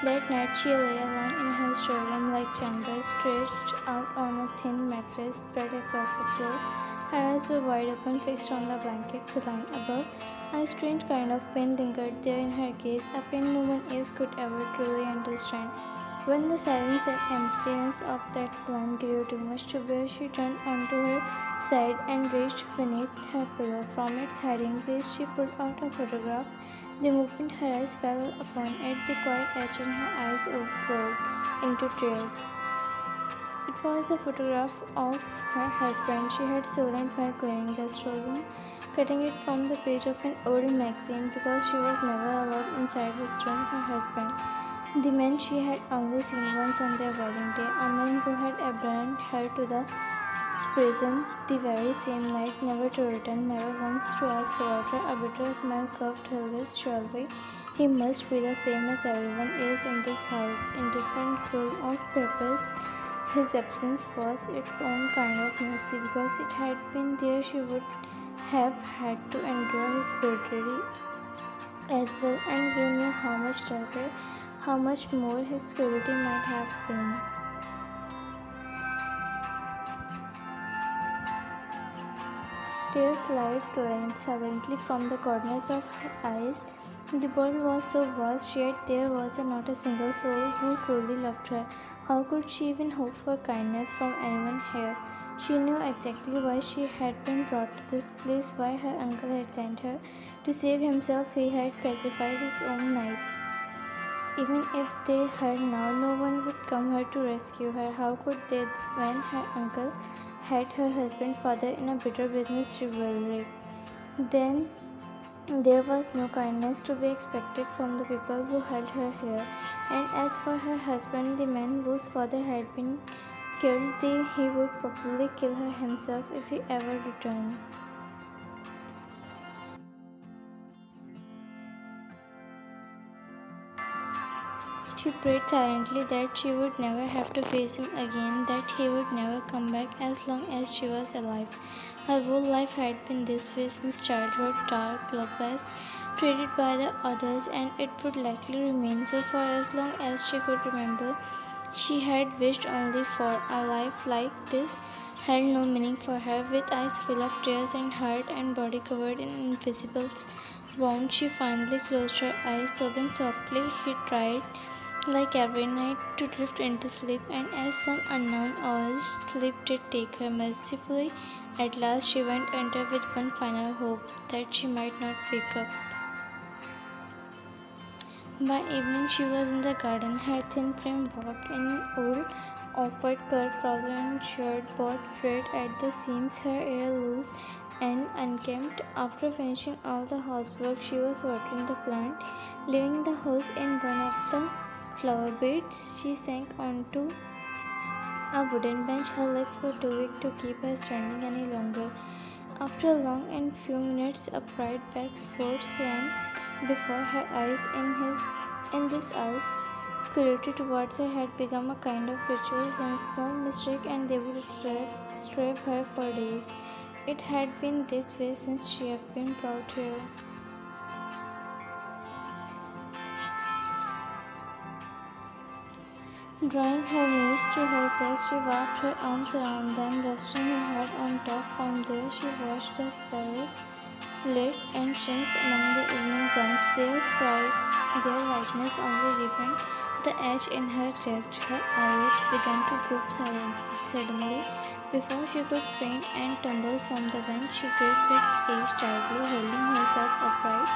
That night she lay alone in her storeroom like chamber, stretched out on a thin mattress spread across the floor. Her eyes were wide open, fixed on the blankets lying above. A strange kind of pain lingered there in her gaze, a pain no one else could ever truly understand. When the silence and emptiness of that salon grew too much to bear, she turned onto her side and reached beneath her pillow. From its hiding place, she pulled out a photograph. The moment her eyes fell upon it, the quiet edge in her eyes overflowed into tears. It was a photograph of her husband she had stolen while cleaning the storeroom, cutting it from the page of an old magazine because she was never allowed inside his room. Her husband, the man she had only seen once on their wedding day, a man who had abandoned her to the prison the very same night, never to return, never once to ask about her. A bitter smile curved her lips. Surely he must be the same as everyone else in this house, indifferent, cruel, of purpose. His absence was its own kind of mercy, because it had been there she would have had to endure his brutality as well, and who knew how much darker, how much more his cruelty might have been. Tears glinted silently from the corners of her eyes. The world was so vast, yet there was not a single soul who truly loved her. How could she even hope for kindness from anyone here? She knew exactly why she had been brought to this place, why her uncle had sent her. To save himself, he had sacrificed his own nights. Even if they heard now, no one would come here to rescue her. How could they when her uncle had her husband's father in a bitter business rivalry? Then there was no kindness to be expected from the people who held her here. And as for her husband, the man whose father had been killed, he would probably kill her himself if he ever returned. She prayed silently that she would never have to face him again, that he would never come back as long as she was alive. Her whole life had been this way since childhood, dark, loveless, treated by the others, and it would likely remain so for as long as she could remember. She had wished only for a life like this, held no meaning for her. With eyes full of tears and heart and body covered in invisible wounds, she finally closed her eyes, sobbing softly. She tried like every night to drift into sleep, and as some unknown hours sleep did take her mercifully, at last she went under with one final hope that she might not wake up. By evening she was in the garden, her thin frame wrapped in an old off-white-colored trouser and shirt, both frayed at the seams, her hair loose and unkempt. After finishing all the housework, she was watering the plant. Leaving the hose in one of the flower beds, she sank onto a wooden bench. Her legs were too weak to keep her standing any longer. After a long and few minutes, a bright black spot swam before her eyes. In this house, cruelty towards her had become a kind of ritual. One small mistake and they would strafe her for days. It had been this way since she had been brought here. Drawing her knees to her chest, she wrapped her arms around them, resting her head on top. From there, she watched the sparrows flit and chimps among the evening branch. Their lightness only deepened the edge in her chest. Her eyelids began to droop silently. Suddenly, before she could faint and tumble from the bench, she gripped its edge tightly, holding herself upright.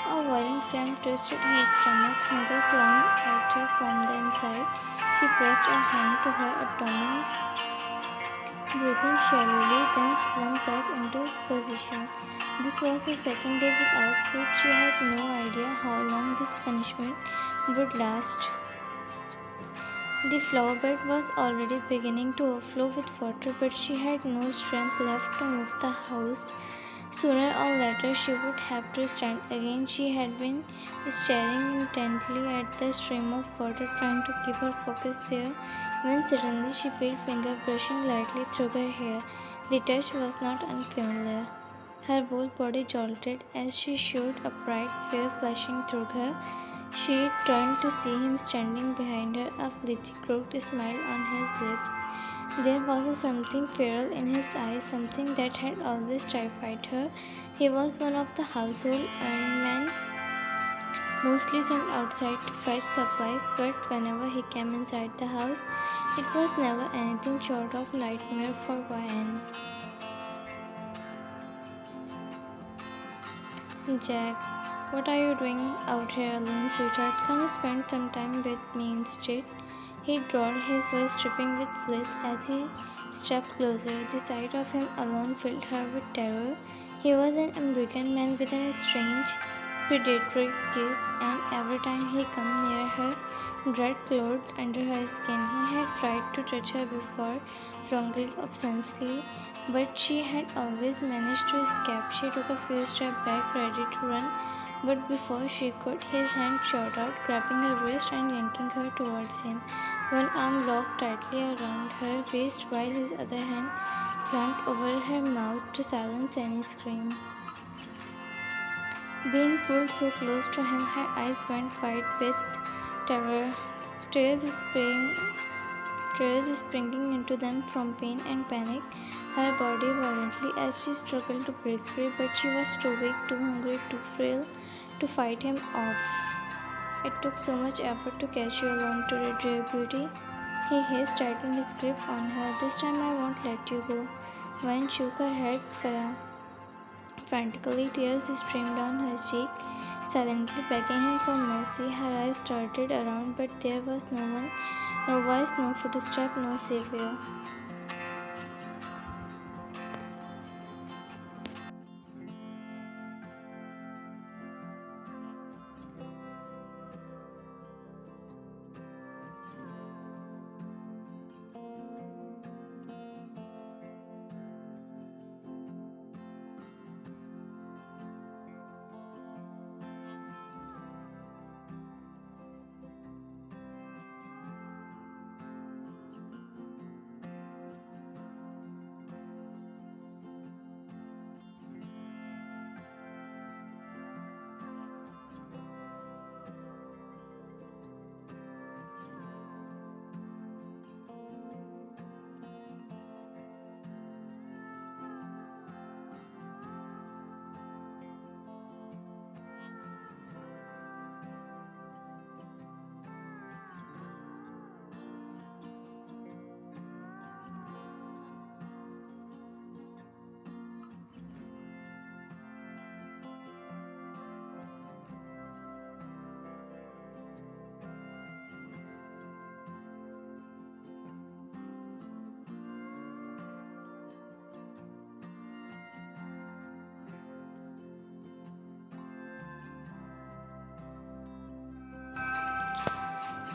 A violent cramp twisted her stomach, hunger clawing at her from the inside. She pressed her hand to her abdomen, breathing shallowly, then slumped back into position. This was the second day without food. She had no idea how long this punishment would last. The flower bed was already beginning to overflow with water, but she had no strength left to move the house. Sooner or later she would have to stand again. She had been staring intently at the stream of water, trying to keep her focus there, when suddenly she felt fingers brushing lightly through her hair. The touch was not unfamiliar. Her whole body jolted as she showed a bright fear flashing through her. She turned to see him standing behind her, a fleeting crooked smile on his lips. There was something feral in his eyes, something that had always terrified her. He was one of the household earned men, mostly sent outside to fetch supplies, but whenever he came inside the house, it was never anything short of nightmare for Ryan. Jack, what are you doing out here alone, sweetheart? Come spend some time with me instead. He drawled, his voice dripping with filth as he stepped closer. The sight of him alone filled her with terror. He was an American man with a strange, predatory kiss, and every time he came near her, dread clawed under her skin. He had tried to touch her before, wrongly, obscenely, but she had always managed to escape. She took a few steps back, ready to run, but before she could, his hand shot out, grabbing her wrist and yanking her towards him. One arm locked tightly around her waist, while his other hand clamped over her mouth to silence any scream. Being pulled so close to him, her eyes went wide with terror, tears sprang tears springing into them from pain and panic, her body violently as she struggled to break free, but she was too weak, too hungry, too frail to fight him off. It took so much effort to catch you alone today, dear beauty. He hissed, tightening his grip on her. This time I won't let you go. Vine shook her head frantically, tears streamed down her cheek, silently begging him for mercy. Her eyes darted around, but there was no one, no voice, no footstep, no savior.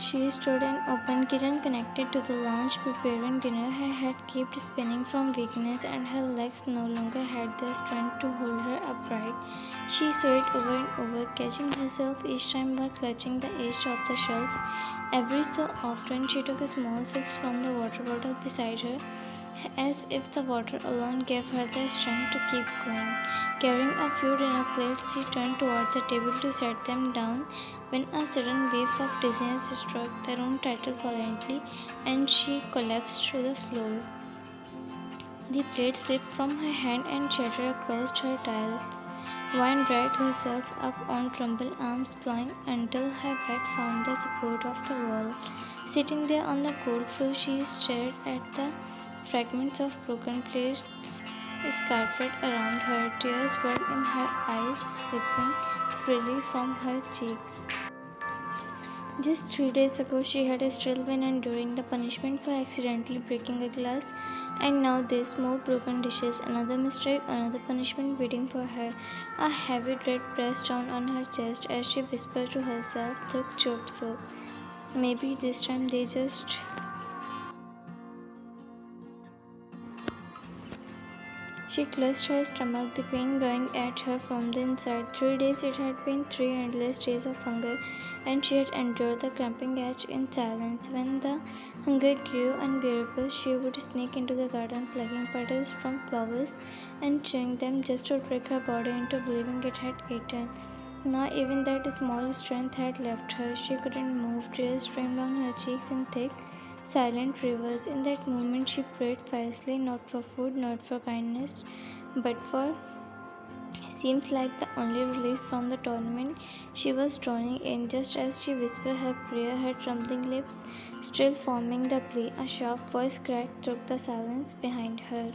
She stood in open kitchen connected to the lounge preparing dinner. Her head kept spinning from weakness and her legs no longer had the strength to hold her upright. She swayed over and over, catching herself each time by clutching the edge of the shelf. Every so often she took small sips from the water bottle beside her, as if the water alone gave her the strength to keep going. Carrying a few dinner plates, she turned toward the table to set them down when a sudden wave of dizziness struck the room title violently and she collapsed to the floor. The plate slipped from her hand and shattered across her tiles. Vine dragged herself up on trembling arms, clawing until her back found the support of the wall. Sitting there on the cold floor, she stared at the fragments of broken plates scattered around her. Tears welled in her eyes, slipping freely from her cheeks. Just 3 days ago, she had still been enduring the punishment for accidentally breaking a glass, and now this: more broken dishes, another mistake, another punishment waiting for her. A heavy dread pressed down on her chest as she whispered to herself through choked sob, maybe this time they just. She clutched her stomach, the pain going at her from the inside. 3 days, it had been 3 endless days of hunger, and she had endured the cramping edge in silence. When the hunger grew unbearable, she would sneak into the garden, plucking petals from flowers and chewing them just to trick her body into believing it had eaten. Now even that small strength had left her. She couldn't move. Tears streamed down her cheeks in thick, silent rivers. In that moment she prayed fiercely, not for food, not for kindness, but for seems like the only release from the torment she was drowning in. Just as she whispered her prayer, her trembling lips still forming the plea, a sharp voice cracked through the silence behind her.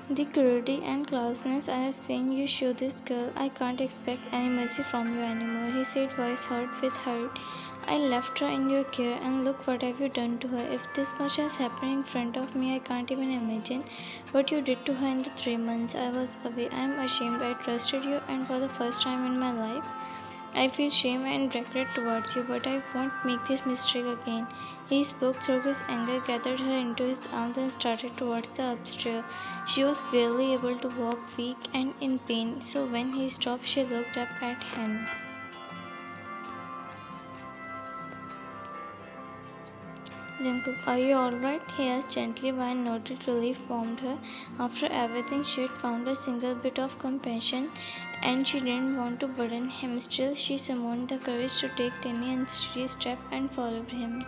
The cruelty and closeness I have seen you show this girl, I can't expect any mercy from you anymore, he said, voice hurt with hurt. I left her in your care and look what have you done to her. If this much has happened in front of me, I can't even imagine what you did to her in the 3 months I was away. I am ashamed I trusted you, and for the first time in my life I feel shame and regret towards you, but I won't make this mistake again. He spoke through his anger, gathered her into his arms, and started towards the upstairs. She was barely able to walk, weak and in pain, so when he stopped, she looked up at him. Jungkook, are you alright? He asked gently while noted relief warmed her. After everything, she had found a single bit of compassion and she didn't want to burden him. Still, she summoned the courage to take tiny and steady step and followed him.